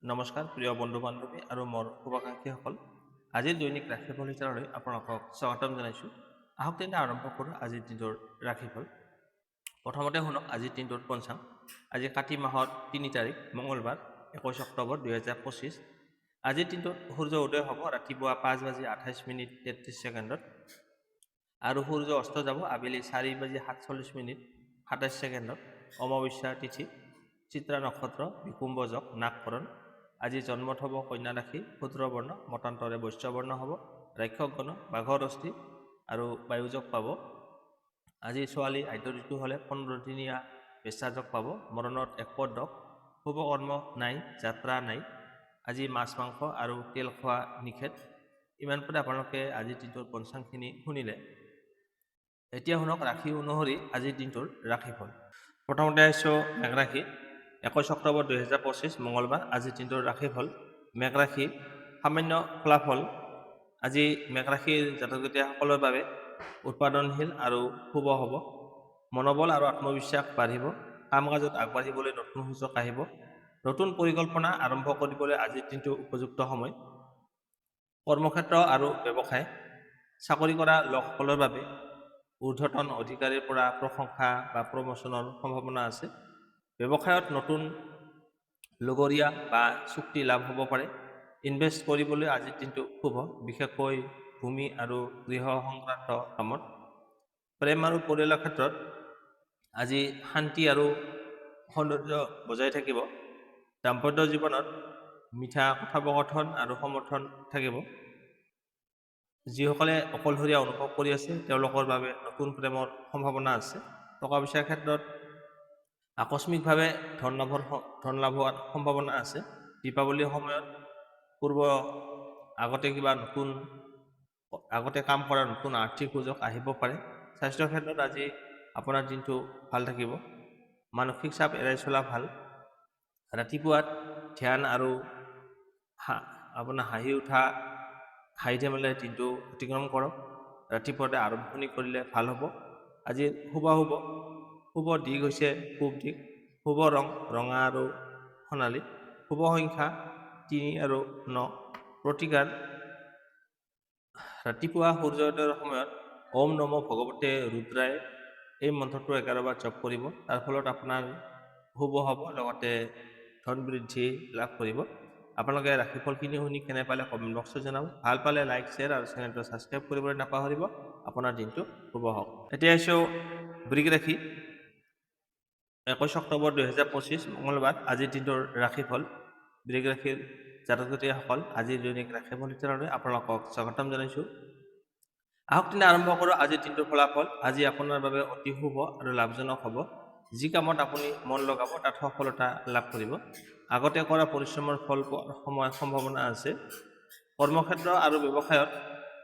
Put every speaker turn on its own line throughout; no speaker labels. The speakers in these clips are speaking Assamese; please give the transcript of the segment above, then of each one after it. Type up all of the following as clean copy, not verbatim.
নমস্কাৰ প্ৰিয় বন্ধু বান্ধৱী আৰু মোৰ শুভাকাংক্ষীসকল। আজিৰ দৈনিক ৰাশিফল হিচাপলৈ আপোনালোকক স্বাগতম জনাইছোঁ। আহক তেন্তে আৰম্ভ কৰোঁ আজিৰ দিনটোৰ ৰাশিফল। প্ৰথমতে শুনক আজিৰ দিনটোৰ পঞ্চাং। আজি কাতি মাহৰ ৩ তাৰিখ মঙলবাৰ ২১ অক্টোবৰ ২০২৫। আজিৰ দিনটোত সূৰ্য উদয় হ'ব ৰাতিপুৱা ৫:২৮:৩৩ আৰু সূৰ্য অস্ত যাব আবেলি ৪:৪৭:২৭। অমাৱস্যা তিথি, চিত্ৰা নক্ষত্ৰ, বিকুম্ভ যোগ, নাগকৰণ। আজি জন্মত হ'ব কন্যা ৰাশি, ক্ষুদ্ৰ বৰ্ণ, মতান্তৰে বৈশ্য বৰ্ণ হ'ব, ৰাক্ষসগণ, বাঘৰ অস্থি আৰু বায়ুযোগ পাব। আজি ছোৱালী আদ্য ঋতু হ'লে 15 দিনীয়া বেশ্যাযোগ পাব। মৰণত একপদ দক, শুভকৰ্ম নাই, যাত্ৰা নাই। আজি মাছ মাংস আৰু তেল খোৱা নিষেধ। ইমান পৰে আপোনালোকে আজিৰ দিনটোৰ পঞ্চাংখিনি শুনিলে। এতিয়া শুনক ৰাশি অনুসৰি আজিৰ দিনটোৰ ৰাশিফল। প্ৰথমতে আহিছোঁ মেঘ ৰাশি। 21 অক্টোবৰ ২০২৫ মঙলবাৰ আজিৰ দিনটোৰ ৰাশিফল। মেঘ ৰাশি সামান্য ফলাফল। আজি মেঘ ৰাশিৰ জাতক জাতিসকলৰ বাবে উৎপাদনশীল আৰু শুভ হ'ব। মনোবল আৰু আত্মবিশ্বাস বাঢ়িব। কাম কাজত আগবাঢ়িবলৈ নতুন সুযোগ আহিব। নতুন পৰিকল্পনা আৰম্ভ কৰিবলৈ আজিৰ দিনটো উপযুক্ত সময়। কৰ্মক্ষেত্ৰ আৰু ব্যৱসায়। চাকৰি কৰা লোকসকলৰ বাবে ঊৰ্ধ্বতন অধিকাৰীৰ পৰা প্ৰশংসা বা প্ৰমোচনৰ সম্ভাৱনা আছে। ব্যৱসায়ত নতুন লগৰীয়া বা চুক্তি লাভ হ'ব পাৰে। ইনভেষ্ট কৰিবলৈ আজিৰ দিনটো শুভ, বিশেষকৈ ভূমি আৰু গৃহ সংক্ৰান্ত কামত। প্ৰেম আৰু পৰিয়ালৰ ক্ষেত্ৰত আজি শান্তি আৰু সৌন্দৰ্য বজাই থাকিব। দাম্পত্য জীৱনত মিঠা কথোপকথন আৰু সমৰ্থন থাকিব। যিসকলে অকলশৰীয়া অনুভৱ কৰি আছে তেওঁলোকৰ বাবে নতুন প্ৰেমৰ সম্ভাৱনা আছে। টকা পইচাৰ ক্ষেত্ৰত আকস্মিকভাৱে ধন লাভৰ সম্ভাৱনা আছে। দীপাৱলীৰ সময়ত আগতে কাম কৰা নতুন আৰ্থিক সুযোগ আহিব পাৰে। স্বাস্থ্যৰ ক্ষেত্ৰত আজি আপোনাৰ দিনটো ভাল থাকিব। মানসিক চাপ এৰাই চলা ভাল। ৰাতিপুৱাত ধ্যান আৰু আপোনাৰ হাঁহি ধেমালিৰে দিনটো অতিক্ৰম কৰক। ৰাতিপুৱাতে আৰম্ভণি কৰিলে ভাল হ'ব। আজি শুভ দিশ হৈছে পূব দিশ। শুভ ৰং ৰঙা আৰু সোণালী। শুভ সংখ্যা ৩ আৰু ৯। প্ৰতিকাৰ ৰাতিপুৱা সূৰ্যোদয়ৰ সময়ত ওম নমো ভগৱতে ৰুদ্ৰায় এই মন্ত্ৰটো 11 বাৰ জপ কৰিব। তাৰ ফলত আপোনাৰ শুভ হ'ব, লগতে ধন বৃদ্ধি লাভ কৰিব। আপোনালোকে ৰাশিফলখিনি শুনি কেনে পালে কমেণ্ট বক্সত জনাব। ভাল পালে লাইক, শ্বেয়াৰ আৰু চেনেলটো ছাবস্ক্ৰাইব কৰিবলৈ নাপাহৰিব। আপোনাৰ দিনটো শুভ হওক। এতিয়া আহিছোঁ বৃষ ৰাশি। 21 অক্টোবৰ ২০২৫ মঙলবাৰ আজিৰ দিনটোৰ ৰাশিফল। বৃষ ৰাশিৰ জাতক জাতিসকল আজিৰ দৈনিক ৰাশিফল হিচাপে আপোনালোকক স্বাগতম জনাইছোঁ। আহক তেনে আৰম্ভ কৰোঁ আজিৰ দিনটোৰ ফলাফল। আজি আপোনাৰ বাবে অতি শুভ আৰু লাভজনক হ'ব। যি কামত আপুনি মন লগাব তাত সফলতা লাভ কৰিব। আগতে কৰা পৰিশ্ৰমৰ ফল পোৱাৰ সম্ভাৱনা আছে। কৰ্মক্ষেত্ৰ আৰু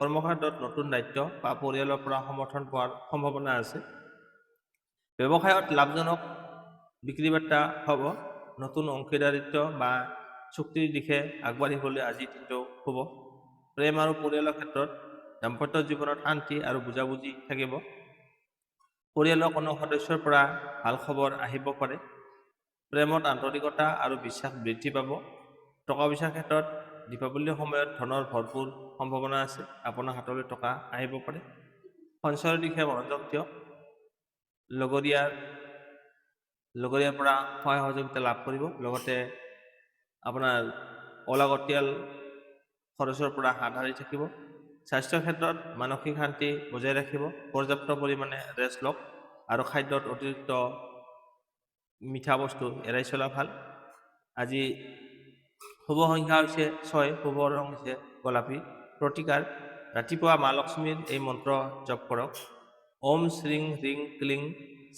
কৰ্মক্ষেত্ৰত নতুন দায়িত্ব বা পৰিয়ালৰ পৰা সমৰ্থন পোৱাৰ সম্ভাৱনা আছে। ব্যৱসায়ত লাভজনক বিক্ৰী বাৰ্তা হ'ব। নতুন অংশীদাৰিত্ব বা চুক্তিৰ দিশে আগবাঢ়িবলৈ আজিৰ দিনটো শুভ। প্ৰেম আৰু পৰিয়ালৰ ক্ষেত্ৰত দাম্পত্য জীৱনত শান্তি আৰু বুজাবুজি থাকিব। পৰিয়ালৰ কোনো সদস্যৰ পৰা ভাল খবৰ আহিব পাৰে। প্ৰেমত আন্তৰিকতা আৰু বিশ্বাস বৃদ্ধি পাব। টকা পইচাৰ ক্ষেত্ৰত দীপাৱলীৰ সময়ত ধনৰ ভৰপূৰ সম্ভাৱনা আছে। আপোনাৰ হাতলৈ টকা আহিব পাৰে। সঞ্চয়ৰ দিশে মনোযোগ দিয়ক। লগৰীয়াৰ পৰা সহায় সহযোগিতা লাভ কৰিব। লগতে আপোনাৰ অলাগতিয়াল খৰচৰ পৰা হাত সাৰি থাকিব। স্বাস্থ্যৰ ক্ষেত্ৰত মানসিক শান্তি বজাই ৰাখিব। পৰ্যাপ্ত পৰিমাণে ৰেষ্ট লওক আৰু খাদ্যত অতিৰিক্ত মিঠা বস্তু এৰাই চলা ভাল। আজি শুভ সংখ্যা হৈছে 6। শুভ ৰং হৈছে গোলাপী। প্ৰতিকাৰ ৰাতিপুৱা মা লক্ষ্মীৰ এই মন্ত্ৰ জপ কৰক। ওম শ্ৰীং হ্ৰিং ক্লিং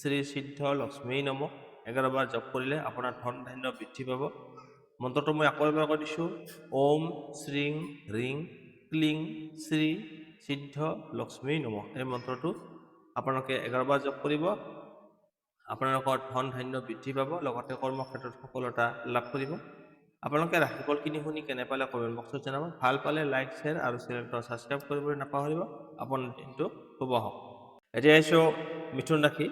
শ্ৰী সিদ্ধ লক্ষ্মী নমঃ 11 বাৰ জপ কৰিলে আপোনাৰ ধন ধান্য বৃদ্ধি পাব। মন্ত্ৰটো মই আকৌ এবাৰ কৈ দিছোঁ। ওম শ্ৰীং হ্ৰিং ক্লিং শ্ৰী সিদ্ধ লক্ষ্মী নমঃ এই মন্ত্ৰটো আপোনালোকে 11 বাৰ জপ কৰিব। আপোনালোকৰ ধন ধান্য বৃদ্ধি পাব, লগতে কৰ্মক্ষেত্ৰত সফলতা লাভ কৰিব। আপোনালোকে ৰাশিফলখিনি শুনি কেনে পালে কমেণ্ট বক্সত জনাব। ভাল পালে লাইক, শ্বেয়াৰ আৰু চেনেলটো ছাবস্ক্ৰাইব কৰিবলৈ নাপাহৰিব। আপোনাৰ দিনটো শুভ হওক। এতিয়া আহিছোঁ মিথুন ৰাশি।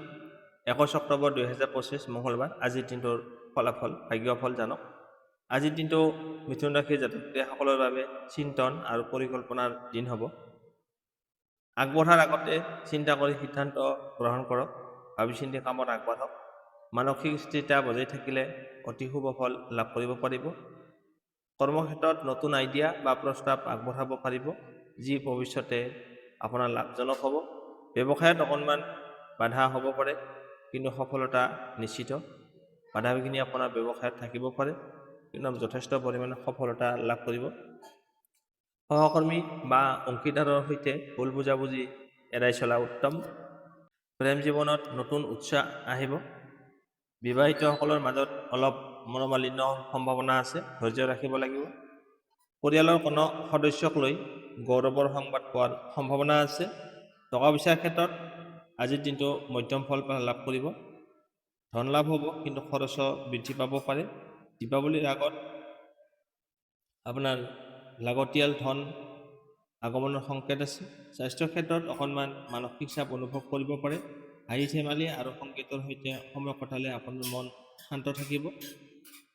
21 অক্টোবৰ 2025 মঙলবাৰ আজিৰ দিনটোৰ ফলাফল ভাগ্যফল জানক। আজিৰ দিনটো মিথুন ৰাশিৰ জাতক জাতিসকলৰ বাবে চিন্তন আৰু পৰিকল্পনাৰ দিন হ'ব। আগবঢ়াৰ আগতে চিন্তা কৰি সিদ্ধান্ত গ্ৰহণ কৰক, ভাবি চিন্তি কামত আগবাঢ়ক। মানসিক স্থিৰতা বজাই থাকিলে অতি শুভ ফল লাভ কৰিব পাৰিব। কৰ্মক্ষেত্ৰত নতুন আইডিয়া বা প্ৰস্তাৱ আগবঢ়াব পাৰিব, যি ভৱিষ্যতে আপোনাৰ লাভজনক হ'ব। ব্যৱসায়ত অকণমান বাধা হ'ব পাৰে, কিন্তু সফলতা নিশ্চিত। বাধা বিঘিনি আপোনাৰ ব্যৱসায়ত থাকিব পাৰে, কিন্তু যথেষ্ট পৰিমাণে সফলতা লাভ কৰিব। সহকৰ্মী বা অংশীদাৰৰ সৈতে ভুল বুজাবুজি এৰাই চলা উত্তম। প্ৰেম জীৱনত নতুন উৎসাহ আহিব। বিবাহিতসকলৰ মাজত অলপ মনোমালিন্যৰ সম্ভাৱনা আছে, ধৈৰ্য ৰাখিব লাগিব। পৰিয়ালৰ কোনো সদস্যক লৈ গৌৰৱৰ সংবাদ পোৱাৰ সম্ভাৱনা আছে। টকা পইচাৰ ক্ষেত্ৰত আজিৰ দিনটো মধ্যম ফল লাভ কৰিব। ধন লাভ হ'ব, কিন্তু খৰচ বৃদ্ধি পাব পাৰে। দীপাৱলীৰ আগত আপোনাৰ লাগতিয়াল ধন আগমনৰ সংকেত আছে। স্বাস্থ্যৰ ক্ষেত্ৰত অকণমান মানসিক চাপ অনুভৱ কৰিব পাৰে। হাঁহি ধেমালি আৰু সংগীতৰ সৈতে সময় কটালে আপোনাৰ মন শান্ত থাকিব।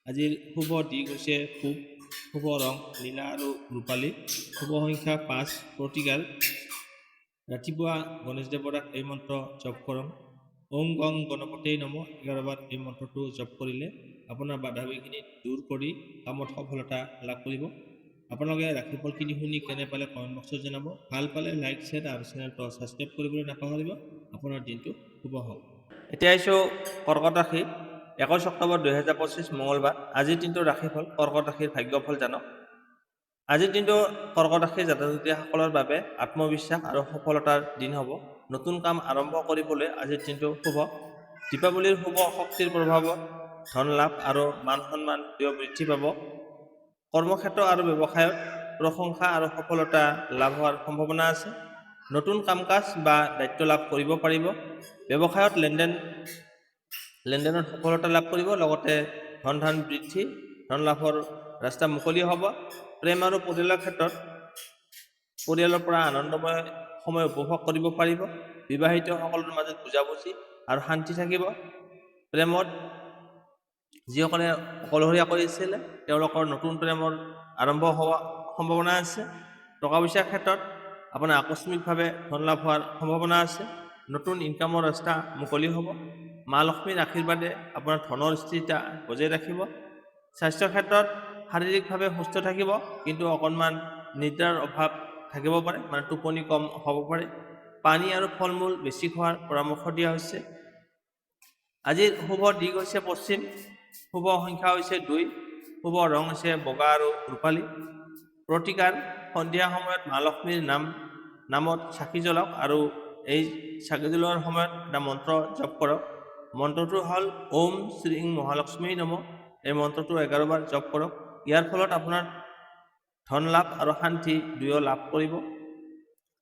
আজিৰ শুভ দিশ হৈছে পূব, শুভ ৰং নীলা আৰু ৰূপালী, শুভ সংখ্যা 5, প্ৰতিকাৰ ৰাতিপুৱা গণেশ দেৱতাক এই মন্ত্ৰ জপ কৰক। ওম গং গণপতেই নমঃ 11 বাৰ এই মন্ত্ৰটো জপ কৰিলে আপোনাৰ বাধা বিঘিনি দূৰ কৰি কামত সফলতা লাভ কৰিব। আপোনালোকে ৰাশিফলখিনি শুনি কেনে পালে কমেণ্ট বক্সত জনাব। ভাল পালে লাইক, শ্বেয়াৰ আৰু চেনেলটো ছাবস্ক্ৰাইব কৰিবলৈ নাপাহৰিব। আপোনাৰ দিনটো শুভ হওক। এতিয়া আহিছোঁ কৰ্কট ৰাশি। 21 অক্টোবৰ 2025 মঙলবাৰ। আজিৰ দিনটোৰ ৰাশিফল, কৰ্কট ৰাশিৰ ভাগ্যফল জানক। আজিৰ দিনটো কৰ্কট ৰাশিৰ জাতক জাতিসকলৰ বাবে আত্মবিশ্বাস আৰু সফলতাৰ দিন হ'ব। নতুন কাম আৰম্ভ কৰিবলৈ আজিৰ দিনটো শুভ। দীপাৱলীৰ শুভ শক্তিৰ প্ৰভাৱত ধন লাভ আৰু মান সন্মান বৃদ্ধি পাব। কৰ্মক্ষেত্ৰ আৰু ব্যৱসায়ত প্ৰশংসা আৰু সফলতা লাভ হোৱাৰ সম্ভাৱনা আছে। নতুন কাম কাজ বা দায়িত্ব লাভ কৰিব পাৰিব। ব্যৱসায়ত লেনদেনত সফলতা লাভ কৰিব, লগতে ধন বৃদ্ধি, ধন লাভৰ ৰাস্তা মুকলি হ'ব। প্ৰেম আৰু পৰিয়ালৰ ক্ষেত্ৰত পৰিয়ালৰ পৰা আনন্দময় সময় উপভোগ কৰিব পাৰিব। বিবাহিতসকলৰ মাজত বুজাবুজি আৰু শান্তি থাকিব। প্ৰেমত যিসকলে অকলশৰীয়া কৰিছিল তেওঁলোকৰ নতুন প্ৰেমৰ আৰম্ভ হোৱাৰ সম্ভাৱনা আছে। টকা পইচাৰ ক্ষেত্ৰত আপোনাৰ আকস্মিকভাৱে ধন লাভ হোৱাৰ সম্ভাৱনা আছে। নতুন ইনকামৰ ৰাস্তা মুকলি হ'ব। মা লক্ষ্মীৰ আশীৰ্বাদে আপোনাৰ ধনৰ স্থিৰতা বজাই ৰাখিব। স্বাস্থ্যৰ ক্ষেত্ৰত শাৰীৰিকভাৱে সুস্থ থাকিব, কিন্তু অকণমান নিদ্ৰাৰ অভাৱ থাকিব পাৰে, মানে টোপনি কম হ'ব পাৰে। পানী আৰু ফল মূল বেছি খোৱাৰ পৰামৰ্শ দিয়া হৈছে। আজিৰ শুভ দিশ হৈছে পশ্চিম, শুভ সংখ্যা হৈছে 2, শুভ ৰং হৈছে বগা আৰু ৰূপালী। প্ৰতিকাৰ সন্ধিয়া সময়ত মা লক্ষ্মীৰ নামত চাকি জ্বলাওক আৰু এই চাকি জ্বলোৱাৰ সময়ত এটা মন্ত্ৰ জপ কৰক। মন্ত্ৰটো হ'ল ওম শ্ৰী মহালক্ষ্মী নমঃ। এই মন্ত্ৰটো 11 বাৰ জপ কৰক। ইয়াৰ ফলত আপোনাৰ ধন লাভ আৰু শান্তি দুয়ো লাভ কৰিব।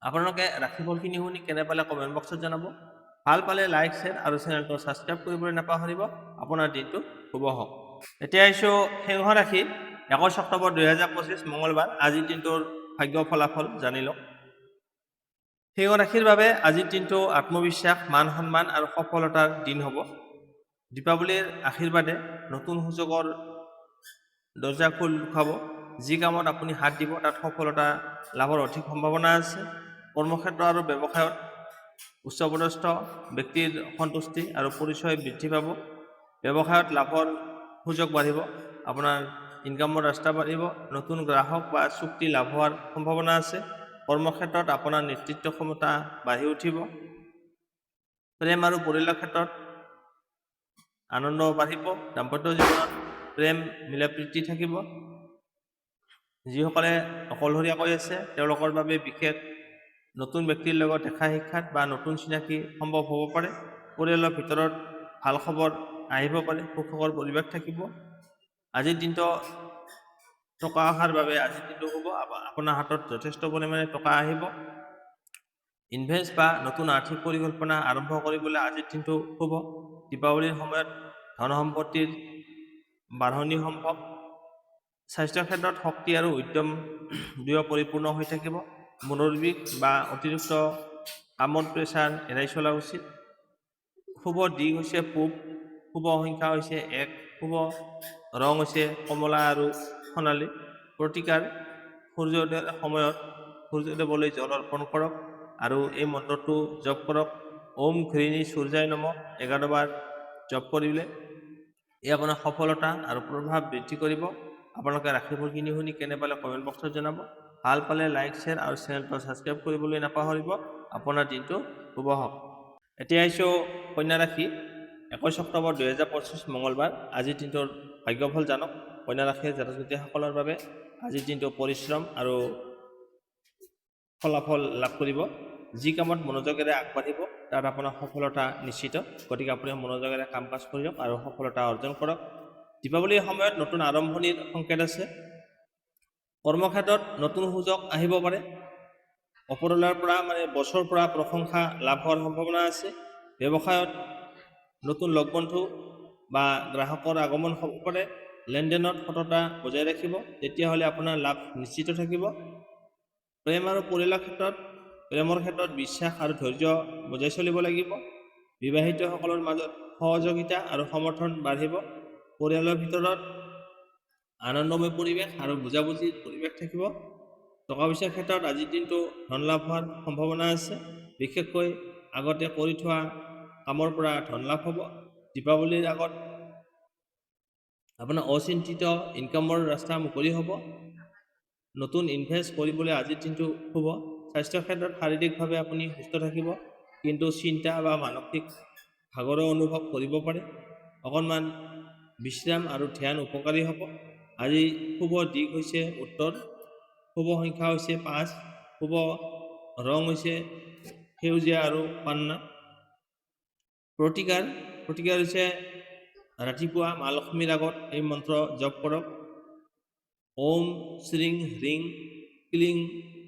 আপোনালোকে ৰাশিফলখিনি শুনি কেনে পালে কমেণ্ট বক্সত জনাব। ভাল পালে লাইক, শ্বেয়াৰ আৰু চেনেলটো ছাবস্ক্ৰাইব কৰিবলৈ নাপাহৰিব। আপোনাৰ দিনটো শুভ হওক। এতিয়া আহিছোঁ সিংহ ৰাশি। 21 অক্টোবৰ 2025 মঙলবাৰ। আজিৰ দিনটোৰ ভাগ্য ফলাফল জানি লওক। সিংহ ৰাশিৰ বাবে আজিৰ দিনটো আত্মবিশ্বাস, মান সন্মান আৰু সফলতাৰ দিন হ'ব। দীপাৱলীৰ আশীৰ্বাদে নতুন সুযোগৰ দৰ্জা খোল খাব। যি কামত আপুনি হাত দিব তাত সফলতা লাভৰ অধিক সম্ভাৱনা আছে। কৰ্মক্ষেত্ৰ আৰু ব্যৱসায়ত উচ্চপদস্থ ব্যক্তিৰ সন্তুষ্টি আৰু পৰিচয় বৃদ্ধি পাব। ব্যৱসায়ত লাভৰ সুযোগ বাঢ়িব। আপোনাৰ ইনকামৰ ৰাস্তা বাঢ়িব। নতুন গ্ৰাহক বা চুক্তি লাভ হোৱাৰ সম্ভাৱনা আছে। কৰ্মক্ষেত্ৰত আপোনাৰ নেতৃত্ব ক্ষমতা বাঢ়ি উঠিব। প্ৰেম আৰু পৰিয়ালৰ ক্ষেত্ৰত আনন্দ বাঢ়িব। দাম্পত্য জীৱনত প্ৰেম মিলাপ্ৰীতি থাকিব। যিসকলে অকলশৰীয়া কৰি আছে তেওঁলোকৰ বাবে বিশেষ নতুন ব্যক্তিৰ লগত দেখা সাক্ষাৎ বা নতুন চিনাকি সম্ভৱ হ'ব পাৰে। পৰিয়ালৰ ভিতৰত ভাল খবৰ আহিব পাৰে। সুখকৰ পৰিৱেশ থাকিব। আজিৰ দিনটো টকা অহাৰ বাবে আজিৰ দিনটো হ'ব। আপোনাৰ হাতত যথেষ্ট পৰিমাণে টকা আহিব। ইনভেষ্ট বা নতুন আৰ্থিক পৰিকল্পনা আৰম্ভ কৰিবলৈ আজিৰ দিনটো শুভ। দীপাৱলীৰ সময়ত ধন সম্পত্তিৰ বাঢ়নি সম্ভৱ। স্বাস্থ্যৰ ক্ষেত্ৰত শক্তি আৰু উদ্যম দুয়ো পৰিপূৰ্ণ হৈ থাকিব। মূৰৰ বিষ বা অতিৰিক্ত কামৰ প্ৰেছাৰ এৰাই চলা উচিত। শুভ দিশ হৈছে পূব, শুভ সংখ্যা হৈছে 1, শুভ ৰং হৈছে কমলা আৰু সোণালী। প্ৰতিকাৰ সূৰ্যোদয়ৰ সময়ত সূৰ্যদেৱলৈ জল অৰ্পণ কৰক আৰু এই মন্ত্ৰটো জপ কৰক। ওম ঘৃণী সূৰ্যায় নমঃ 11 বাৰ জপ কৰিলে ই আপোনাৰ সফলতা আৰু প্ৰভাৱ বৃদ্ধি কৰিব। আপোনালোকে ৰাশিফল কিনি শুনি কেনে পালে কমেণ্ট বক্সত জনাব। ভাল পালে লাইক, শ্বেয়াৰ আৰু চেনেলটো ছাবস্ক্ৰাইব কৰিবলৈ নাপাহৰিব। আপোনাৰ দিনটো শুভ হওক। এতিয়া আহিছোঁ কন্যা ৰাশি। 21 অক্টোবৰ 2025 মঙলবাৰ। আজিৰ দিনটোৰ ভাগ্যফল জানক। কন্যা ৰাশিৰ জাতক-জাতিসকলৰ বাবে আজিৰ দিনটো পৰিশ্ৰম আৰু ফলাফল লাভ কৰিব। যি কামত মনোযোগেৰে আগবাঢ়িব তাত আপোনাৰ সফলতা নিশ্চিত। গতিকে আপুনি মনোযোগেৰে কাম কাজ কৰক আৰু সফলতা অৰ্জন কৰক। দীপাৱলীৰ সময়ত নতুন আৰম্ভণিৰ সংকেত আছে। কৰ্মক্ষেত্ৰত নতুন সুযোগ আহিব পাৰে। অপৰলাৰ পৰা বছৰ পৰা প্ৰশংসা লাভ হোৱাৰ সম্ভাৱনা আছে। ব্যৱসায়ত নতুন লগ বন্ধু বা গ্ৰাহকৰ আগমন হ'ব পাৰে। লেনদেনত সততা বজাই ৰাখিব, তেতিয়াহ'লে আপোনাৰ লাভ নিশ্চিত থাকিব। প্ৰেম আৰু প্ৰেমৰ ক্ষেত্ৰত বিশ্বাস আৰু ধৈৰ্য বজাই চলিব লাগিব। বিবাহিতসকলৰ মাজত সহযোগিতা আৰু সমৰ্থন বাঢ়িব। পৰিয়ালৰ ভিতৰত আনন্দময় পৰিৱেশ আৰু বুজাবুজিৰ পৰিৱেশ থাকিব। টকা পইচাৰ ক্ষেত্ৰত আজিৰ দিনটো ধন লাভ হোৱাৰ সম্ভাৱনা আছে। বিশেষকৈ আগতে কৰি থোৱা কামৰ পৰা ধন লাভ হ'ব। দীপাৱলীৰ আগত আপোনাৰ অচিন্তিত ইনকামৰ ৰাস্তা মুকলি হ'ব। নতুন ইনভেষ্ট কৰিবলৈ আজিৰ দিনটো শুভ। স্বাস্থ্যৰ ক্ষেত্ৰত শাৰীৰিকভাৱে আপুনি সুস্থ থাকিব, কিন্তু চিন্তা বা মানসিক ভাগৰো অনুভৱ কৰিব পাৰে। অকণমান বিশ্ৰাম আৰু ধ্যান উপকাৰী হ'ব। আজি শুভ দিশ হৈছে উত্তৰ। শুভ সংখ্যা হৈছে 5। শুভ ৰং হৈছে সেউজীয়া আৰু পান্না। প্ৰতিকাৰ হৈছে ৰাতিপুৱা মা লক্ষ্মীৰ আগত এই মন্ত্ৰ জপ কৰক। ওম শ্ৰীং হ্ৰিং ক্লিং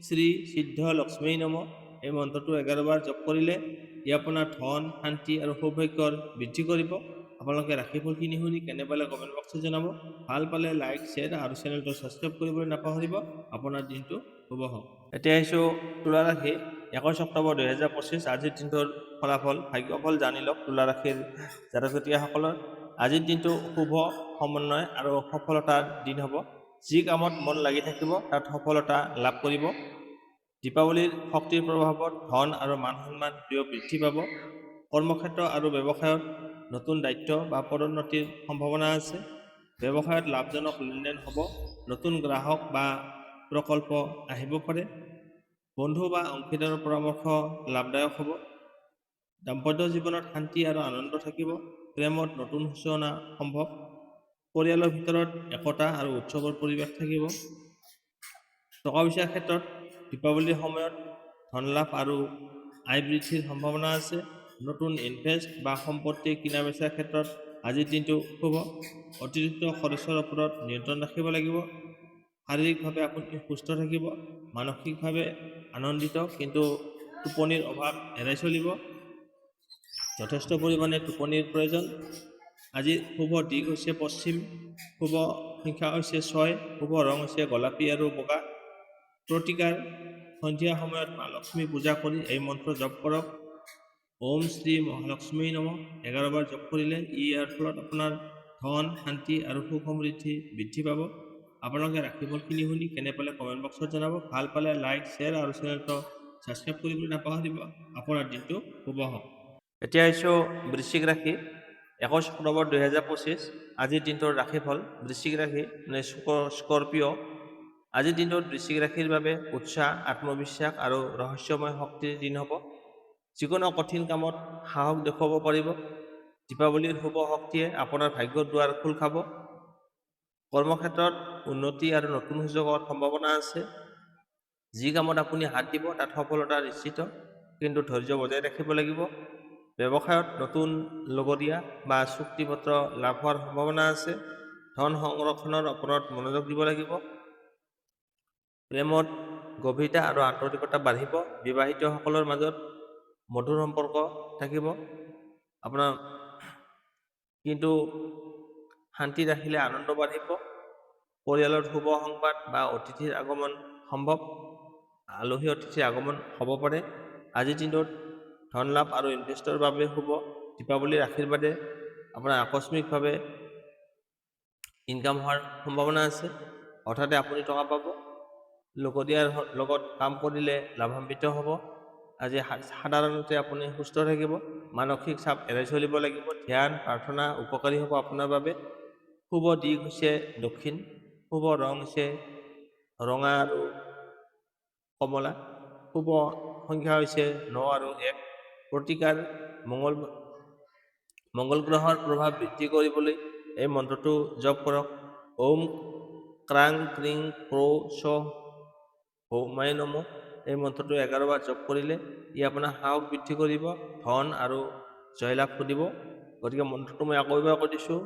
শ্ৰী সিদ্ধ লক্ষ্মী নমঃ। এই মন্ত্ৰটো 11 বাৰ জপ কৰিলে ই আপোনাৰ ধন, শান্তি আৰু সৌভাগ্যৰ বৃদ্ধি কৰিব। আপোনালোকে ৰাশিফল কিনি শুনি কেনে পালে কমেণ্ট বক্সত জনাব। ভাল পালে লাইক, শ্বেয়াৰ আৰু চেনেলটো ছাবস্ক্ৰাইব কৰিবলৈ নাপাহৰিব। আপোনাৰ দিনটো শুভ হওক। এতিয়া আহিছোঁ তুলা ৰাশি। 21 অক্টোবৰ 2025 আজিৰ দিনটোৰ ফলাফল ভাগ্যফল জানি লওক। তুলা ৰাশিৰ জাতক-জাতিসকলৰ আজিৰ দিনটো শুভ সমন্বয় আৰু সফলতাৰ দিন হ'ব। যি কামত মন লাগি থাকিব তাত সফলতা লাভ কৰিব। দীপাৱলীৰ শক্তিৰ প্ৰভাৱত ধন আৰু মান সন্মান বৃদ্ধি পাব। কৰ্মক্ষেত্ৰ আৰু ব্যৱসায়ত নতুন দায়িত্ব বা পদোন্নতিৰ সম্ভাৱনা আছে। ব্যৱসায়ত লাভজনক লেনদেন হ'ব। নতুন গ্ৰাহক বা প্ৰকল্প আহিব পাৰে। বন্ধু বা অংশীদাৰৰ পৰামৰ্শ লাভদায়ক হ'ব। দাম্পত্য জীৱনত শান্তি আৰু আনন্দ থাকিব। প্ৰেমত নতুন সূচনা সম্ভৱ। পৰিয়ালৰ ভিতৰত একতা আৰু উৎসৱৰ পৰিৱেশ থাকিব। টকা পইচাৰ ক্ষেত্ৰত দীপাৱলীৰ সময়ত ধন লাভ আৰু আয় বৃদ্ধিৰ সম্ভাৱনা আছে। নতুন ইনভেষ্ট বা সম্পত্তি কিনা বেচাৰ ক্ষেত্ৰত আজিৰ দিনটো শুভ। অতিৰিক্ত খৰচৰ ওপৰত নিয়ন্ত্ৰণ ৰাখিব লাগিব। শাৰীৰিকভাৱে আপুনি সুস্থ থাকিব। মানসিকভাৱে আনন্দিত, কিন্তু টোপনিৰ অভাৱ এৰাই চলিব। যথেষ্ট পৰিমাণে টোপনিৰ প্ৰয়োজন। আজিৰ শুভ দিশ হৈছে পশ্চিম। শুভ সংখ্যা হৈছে 6। শুভ ৰং হৈছে গোলাপী আৰু বগা। প্ৰতিকাৰ সন্ধিয়া সময়ত মা লক্ষ্মী পূজা কৰি এই মন্ত্ৰ জপ কৰক। ওম শ্ৰী মহালক্ষ্মী নমঃ 11 বাৰ জপ কৰিলে ইয়াৰ ফলত আপোনাৰ ধন, শান্তি আৰু সুখ সমৃদ্ধি বৃদ্ধি পাব। আপোনালোকে ৰাশিফল কিনি শুনি কেনে পালে কমেণ্ট বক্সত জনাব। ভাল পালে লাইক, শ্বেয়াৰ আৰু চেনেলটো ছাবস্ক্ৰাইব কৰিবলৈ নাপাহৰিব। আপোনাৰ দিনটো শুভ হওক। এতিয়া আহিছোঁ বৃশ্চিক ৰাশি। 21 অক্টোবৰ 2025 আজিৰ দিনটোৰ ৰাশিফল। বৃশ্চিক ৰাশি স্কৰপিঅ'। আজিৰ দিনটোত বৃশ্চিক ৰাশিৰ বাবে উৎসাহ, আত্মবিশ্বাস আৰু ৰহস্যময় শক্তিৰ দিন হ'ব। যিকোনো কঠিন কামত সাহস দেখুৱাব পাৰিব। দীপাৱলীৰ শুভ শক্তিয়ে আপোনাৰ ভাগ্যৰ দুৱাৰ খোল খাব। কৰ্মক্ষেত্ৰত উন্নতি আৰু নতুন সুযোগৰ সম্ভাৱনা আছে। যি কামত আপুনি হাত দিব তাত সফলতা নিশ্চিত, কিন্তু ধৈৰ্য বজাই ৰাখিব লাগিব। ব্যৱসায়ত নতুন লগৰীয়া বা চুক্তিপত্ৰ লাভ হোৱাৰ সম্ভাৱনা আছে। ধন সংৰক্ষণৰ ওপৰত মনোযোগ দিব লাগিব। প্ৰেমত গভীৰতা আৰু আন্তৰিকতা বাঢ়িব। বিবাহিতসকলৰ মাজত মধুৰ সম্পৰ্ক থাকিব। কিন্তু শান্তি ৰাখিলে আনন্দ বাঢ়িব। পৰিয়ালৰ শুভ সংবাদ বা অতিথিৰ আগমন সম্ভৱ। আলহী অতিথিৰ আগমন হ'ব পাৰে। আজিৰ দিনটোত ধন লাভ আৰু ইনভেষ্টৰ বাবে শুভ। দীপাৱলীৰ আশীৰ্বাদে আপোনাৰ আকস্মিকভাৱে ইনকাম হোৱাৰ সম্ভাৱনা আছে, হঠাতে আপুনি টকা পাব। লোকদিয়াৰ লগত কাম কৰিলে লাভান্বিত হ'ব। আজি সাধাৰণতে আপুনি সুস্থ থাকিব, মানসিক চাপ এৰাই চলিব লাগিব। ধ্যান প্ৰাৰ্থনা উপকাৰী হ'ব আপোনাৰ বাবে। শুভ দিশ হৈছে দক্ষিণ, শুভ ৰং হৈছে ৰঙা আৰু কমলা, শুভ সংখ্যা হৈছে 9 আৰু 1। প্ৰতিকাৰ মংগল গ্ৰহৰ প্ৰভাৱ বৃদ্ধি কৰিবলৈ এই মন্ত্ৰটো জপ কৰক। ওম ক্ৰাং ক্ৰিং ক্ৰৌ চ হৌমাই নম। এই মন্ত্ৰটো 11 বাৰ জপ কৰিলে ই আপোনাৰ সাহস বৃদ্ধি কৰিব, ধন আৰু জয়লাভ কৰিব। গতিকে মন্ত্ৰটো মই আকৌ এবাৰ কৈ দিছোঁ,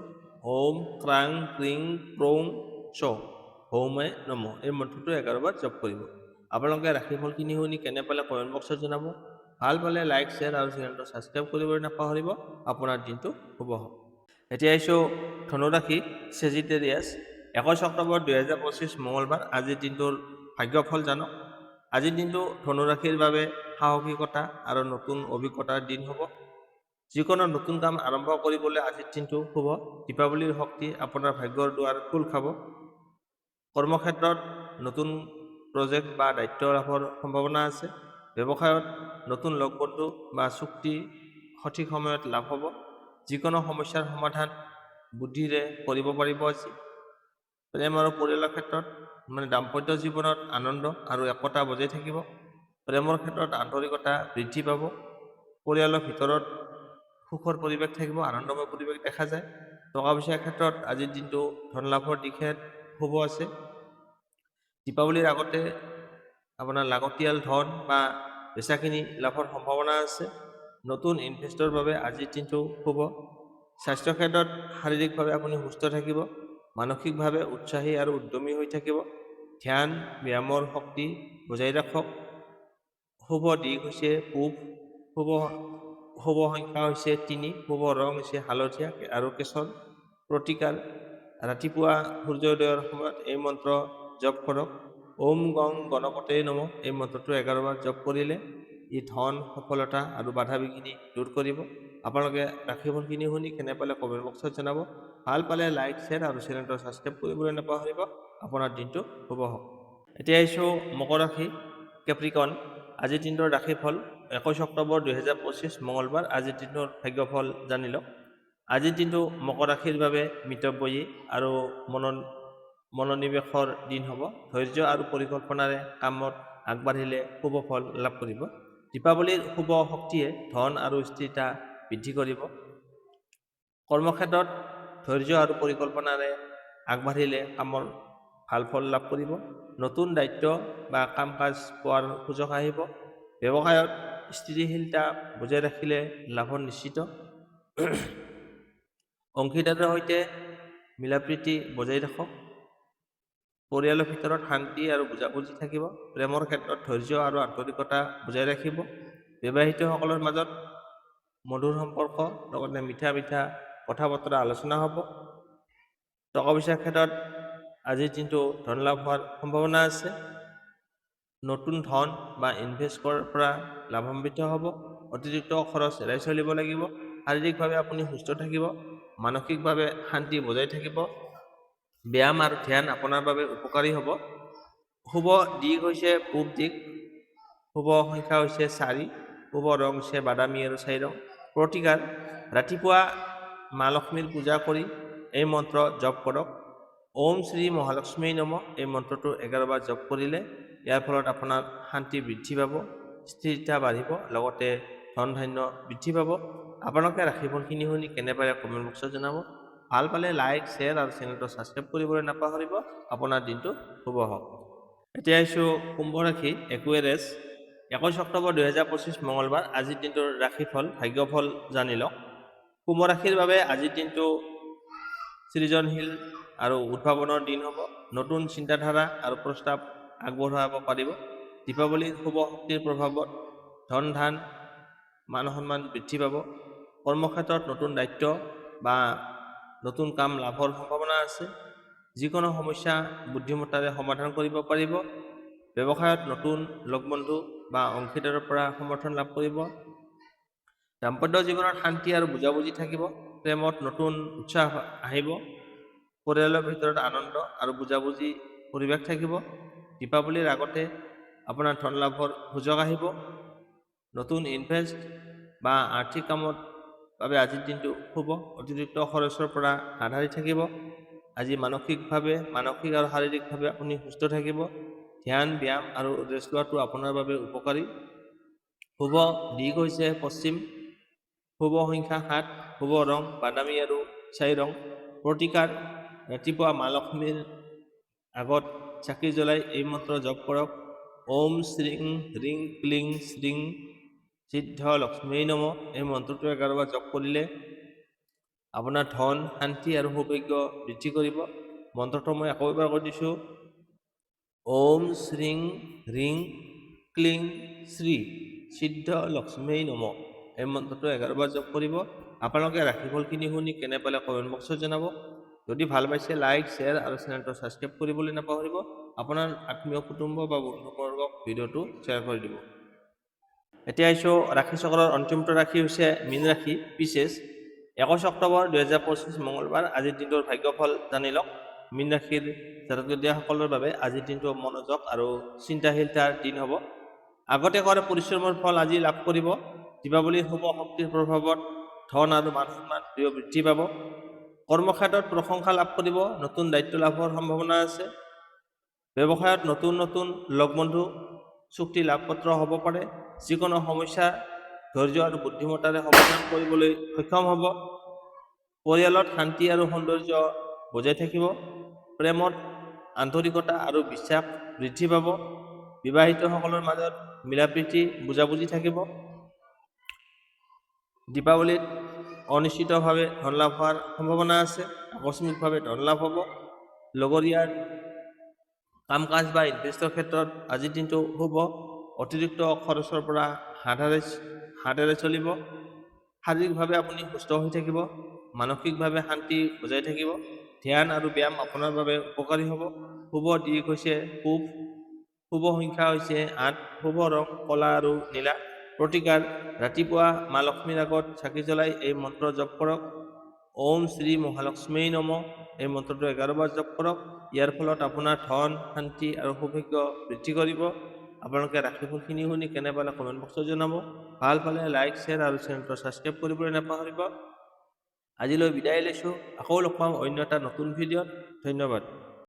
ওম ক্ৰাং ক্ৰিং ক্ৰৌং চ হৌমাই নম। এই মন্ত্ৰটো 11 বাৰ জপ কৰিব। আপোনালোকে ৰাশিফলখিনি শুনি কেনে পালে কমেণ্ট বক্সত জনাব। ভাল পালে লাইক শ্বেয়াৰ আৰু চেনেলটো ছাবস্ক্ৰাইব কৰিবলৈ নাপাহৰিব। আপোনাৰ দিনটো শুভ হওক। এতিয়া আহিছোঁ ধনুৰাশি চেজিটেৰিয়াছ। 21 অক্টোবৰ 2025 মঙলবাৰ আজিৰ দিনটোৰ ভাগ্যফল জানক। আজিৰ দিনটো ধনুৰাশিৰ বাবে সাহসিকতা আৰু নতুন অভিজ্ঞতাৰ দিন হ'ব। যিকোনো নতুন কাম আৰম্ভ কৰিবলৈ আজিৰ দিনটো শুভ। দীপাৱলীৰ শক্তি আপোনাৰ ভাগ্যৰ দুৱাৰ খোল খাব। কৰ্মক্ষেত্ৰত নতুন প্ৰজেক্ট বা দায়িত্ব লাভৰ সম্ভাৱনা আছে। ব্যৱসায়ত নতুন লগ বন্ধু বা চুক্তি সঠিক সময়ত লাভ হ'ব। যিকোনো সমস্যাৰ সমাধান বুদ্ধিৰে কৰিব পাৰিব আজি। প্ৰেম আৰু পৰিয়ালৰ ক্ষেত্ৰত দাম্পত্য জীৱনত আনন্দ আৰু একতা বজাই থাকিব। প্ৰেমৰ ক্ষেত্ৰত আন্তৰিকতা বৃদ্ধি পাব। পৰিয়ালৰ ভিতৰত সুখৰ পৰিৱেশ থাকিব, আনন্দময় পৰিৱেশ দেখা যায়। টকা পইচাৰ ক্ষেত্ৰত আজিৰ দিনটো ধন লাভৰ দিশে শুভ আছে। দীপাৱলীৰ আগতে আপোনাৰ লাগতিয়াল ধন বা বেচাখিনি লাভৰ সম্ভাৱনা আছে। নতুন ইনভেষ্টৰ বাবে আজিৰ দিনটো শুভ। স্বাস্থ্য ক্ষেত্ৰত শাৰীৰিকভাৱে আপুনি সুস্থ থাকিব, মানসিকভাৱে উৎসাহী আৰু উদ্যমী হৈ থাকিব। ধ্যান ব্যায়ামৰ শক্তি বজাই ৰাখক। শুভ দিশ হৈছে পূব, শুভ সংখ্যা হৈছে 3, শুভ ৰং হৈছে হালধীয়া আৰু কেশৰ। প্ৰতিকাৰ ৰাতিপুৱা সূৰ্যোদয়ৰ সময়ত এই মন্ত্ৰ জপ কৰক। ওম গং গণপতেই নমঃ। এই মন্ত্ৰটো 11 বাৰ জপ কৰিলে ই ধন, সফলতা আৰু বাধা বিঘিনি দূৰ কৰিব। আপোনালোকে ৰাশিফলখিনি শুনি কেনে পালে কমেণ্ট বক্সত জনাব। ভাল পালে লাইক শ্বেয়াৰ আৰু চেনেলটো ছাবস্ক্ৰাইব কৰিবলৈ নাপাহৰিব। আপোনাৰ দিনটো শুভ হওক। এতিয়া আহিছোঁ মকৰ ৰাশি কেপ্ৰিকন। আজিৰ দিনটোৰ ৰাশিফল 21 অক্টোবৰ 2025 মঙলবাৰ আজিৰ দিনটোৰ ভাগ্যফল জানি লওক। আজিৰ দিনটো মকৰ ৰাশিৰ বাবে মিতব্যয়ী আৰু মনোনিৱেশৰ দিন হ'ব। ধৈৰ্য আৰু পৰিকল্পনাৰে কামত আগবাঢ়িলে শুভ ফল লাভ কৰিব। দীপাৱলীৰ শুভ শক্তিয়ে ধন আৰু স্থিৰতা বৃদ্ধি কৰিব। কৰ্মক্ষেত্ৰত ধৈৰ্য আৰু পৰিকল্পনাৰে আগবাঢ়িলে কামৰ ভাল ফল লাভ কৰিব। নতুন দায়িত্ব বা কাম কাজ পোৱাৰ সুযোগ আহিব। ব্যৱসায়ত স্থিতিশীলতা বজাই ৰাখিলে লাভৰ নিশ্চিত। অংশীদাৰৰ সৈতে মিলাপ্ৰীতি বজাই ৰাখক। পৰিয়ালৰ ভিতৰত শান্তি আৰু বুজাবুজি থাকিব। প্ৰেমৰ ক্ষেত্ৰত ধৈৰ্য আৰু আন্তৰিকতা বজাই ৰাখিব। বিবাহিতসকলৰ মাজত মধুৰ সম্পৰ্ক লগতে মিঠা মিঠা কথা বতৰা আলোচনা হ'ব। টকা পইচাৰ ক্ষেত্ৰত আজিৰ দিনটো ধন লাভ হোৱাৰ সম্ভাৱনা আছে। নতুন ধন বা ইনভেষ্ট কৰাৰ পৰা লাভান্বিত হ'ব। অতিৰিক্ত খৰচ এৰাই চলিব লাগিব। শাৰীৰিকভাৱে আপুনি সুস্থ থাকিব, মানসিকভাৱে শান্তি বজাই থাকিব। ব্যায়াম আৰু ধ্যান আপোনাৰ বাবে উপকাৰী হ'ব। শুভ দিশ হৈছে পূব দিশ, শুভ সংখ্যা হৈছে 4, শুভ ৰং হৈছে বাদামী আৰু 4 ৰং। প্ৰতিকাৰ ৰাতিপুৱা মা লক্ষ্মীৰ পূজা কৰি এই মন্ত্ৰ জপ কৰক। ওম শ্ৰী মহালক্ষ্মী নমঃ। এই মন্ত্ৰটো 11 বাৰ জপ কৰিলে ইয়াৰ ফলত আপোনাৰ শান্তি বৃদ্ধি পাব, স্থিৰতা বাঢ়িব, লগতে ধন ধান্য বৃদ্ধি পাব। আপোনালোকে ৰাশিফলখিনি শুনি কেনে পালে কমেণ্ট বক্সত জনাব। ভাল পালে লাইক শ্বেয়াৰ আৰু চেনেলটো ছাবস্ক্ৰাইব কৰিবলৈ নাপাহৰিব। আপোনাৰ দিনটো শুভ হওক। এতিয়া আহিছোঁ কুম্ভ ৰাশি একুৱেৰিয়াছ। 21 অক্টোবৰ 2025 মঙলবাৰ আজিৰ দিনটোৰ ৰাশিফল ভাগ্যফল জানি লওক। কুম্ভ ৰাশিৰ বাবে আজিৰ দিনটো সৃজনশীল আৰু উদ্ভাৱনৰ দিন হ'ব। নতুন চিন্তাধাৰা আৰু প্ৰস্তাৱ আগবঢ়াব পাৰিব। দীপাৱলীৰ শুভ শক্তিৰ প্ৰভাৱত ধন ধান মান সন্মান বৃদ্ধি পাব। কৰ্মক্ষেত্ৰত নতুন দায়িত্ব বা নতুন কাম লাভৰ সম্ভাৱনা আছে। যিকোনো সমস্যা বুদ্ধিমত্তাৰে সমাধান কৰিব পাৰিব। ব্যৱসায়ত নতুন লগ বন্ধু বা অংশীদাৰৰ পৰা সমৰ্থন লাভ কৰিব। দাম্পত্য জীৱনত শান্তি আৰু বুজাবুজি থাকিব। প্ৰেমত নতুন উৎসাহ আহিব। পৰিয়ালৰ ভিতৰত আনন্দ আৰু বুজাবুজি পৰিৱেশ থাকিব। দীপাৱলীৰ আগতে আপোনাৰ ধন লাভৰ সুযোগ আহিব। নতুন ইনভেষ্ট বা আৰ্থিক কামত বাবে আজিৰ দিনটো শুভ। অতিৰিক্ত খৰচৰ পৰা হাত সাৰি থাকিব। আজি মানসিক আৰু শাৰীৰিকভাৱে আপুনি সুস্থ থাকিব। ধ্যান, ব্যায়াম আৰু ৰেষ্ট লোৱাটো আপোনাৰ বাবে উপকাৰী। শুভ দিশ হৈছে পশ্চিম, শুভ সংখ্যা 7, শুভ ৰং বাদামী আৰু ছাই ৰং। প্ৰতিকাৰ: ৰাতিপুৱা মা লক্ষ্মীৰ আগত চাকি জ্বলাই এই মন্ত্ৰ জপ কৰক। ওম শ্ৰীং হ্ৰিং ক্লিং শ্ৰীং সিদ্ধ লক্ষ্মী নম। এই মন্ত্ৰটো 11 বাৰ জপ কৰিলে আপোনাৰ ধন, শান্তি আৰু সৌভাগ্য বৃদ্ধি কৰিব। মন্ত্ৰটো মই আকৌ এবাৰ কৈ দিছোঁ। ওম শ্ৰীং হ্ৰিং ক্লিং শ্ৰী সিদ্ধ লক্ষ্মী নম। এই মন্ত্ৰটো 11 বাৰ জপ কৰিব। আপোনালোকে ৰাশিফলখিনি শুনি কেনে পালে কমেণ্ট বক্সত জনাব। যদি ভাল পাইছে লাইক, শ্বেয়াৰ আৰু চেনেলটো ছাবস্ক্ৰাইব কৰিবলৈ নাপাহৰিব। আপোনাৰ আত্মীয় কুটুম্ব বা বন্ধুবৰ্গক ভিডিঅ'টো শ্বেয়াৰ কৰি দিব। এতিয়া আহিছোঁ ৰাশি চক্ৰৰ অন্তিমটো ৰাশি হৈছে মীন ৰাশি, পিছেছ। 21 অক্টোবৰ 2025 মঙলবাৰ আজিৰ দিনটোৰ ভাগ্যফল জানি লওক। মীন ৰাশিৰ জাতকসকলৰ বাবে আজিৰ দিনটো মনোযোগ আৰু চিন্তাশীলতাৰ দিন হ'ব। আগতে কৰা পৰিশ্ৰমৰ ফল আজি লাভ কৰিব। দীপাৱলীৰ শুভ শক্তিৰ প্ৰভাৱত ধন আৰু মান সন্মান বৃদ্ধি পাব। কৰ্মক্ষেত্ৰত প্ৰশংসা লাভ কৰিব। নতুন দায়িত্ব লাভৰ সম্ভাৱনা আছে। ব্যৱসায়ত নতুন নতুন লগ বন্ধু চুক্তি লাভপত্ৰ হ'ব পাৰে। যিকোনো সমস্যা ধৈৰ্য আৰু বুদ্ধিমত্তাৰে সমাধান কৰিবলৈ সক্ষম হ'ব। পৰিয়ালত শান্তি আৰু সৌন্দৰ্য বজাই থাকিব। প্ৰেমত আন্তৰিকতা আৰু বিশ্বাস বৃদ্ধি পাব। বিবাহিতসকলৰ মাজত মিলাপ্ৰীতি বুজাবুজি থাকিব। দীপাৱলীত অনিশ্চিতভাৱে ধন লাভ হোৱাৰ সম্ভাৱনা আছে। আকস্মিকভাৱে ধন লাভ হ'ব। লগৰীয়াৰ কাম কাজ বা ইনভেষ্টৰ ক্ষেত্ৰত আজিৰ দিনটো শুভ। অতিৰিক্ত খৰচৰ পৰা হাতেৰে চলিব। শাৰীৰিকভাৱে আপুনি সুস্থ হৈ থাকিব। মানসিকভাৱে শান্তি বজাই থাকিব। ধ্যান আৰু ব্যায়াম আপোনাৰ বাবে উপকাৰী হ'ব। শুভ দিশ হৈছে পূব, শুভ সংখ্যা হৈছে 8, শুভ ৰং কলা আৰু নীলা। প্ৰতিকাৰ: ৰাতিপুৱা মা লক্ষ্মীৰ আগত চাকি জ্বলাই এই মন্ত্ৰ জপ কৰক। ওম শ্ৰী মহালক্ষ্মী নম। এই মন্ত্ৰটো 11 বাৰ জপ কৰক। ইয়াৰ ফলত আপোনাৰ ধন, শান্তি আৰু সৌভাগ্য বৃদ্ধি কৰিব। আপোনালোকে ৰাশিফলখিনি শুনি কেনে পালে কমেণ্ট বক্সত জনাব। ভাল পালে লাইক, শ্বেয়াৰ আৰু চেনেলটো ছাবস্ক্ৰাইব কৰিবলৈ নাপাহৰিব। আজিলৈ বিদায় লৈছোঁ। আকৌ লগ পাম অন্য এটা নতুন ভিডিঅ'ত। ধন্যবাদ।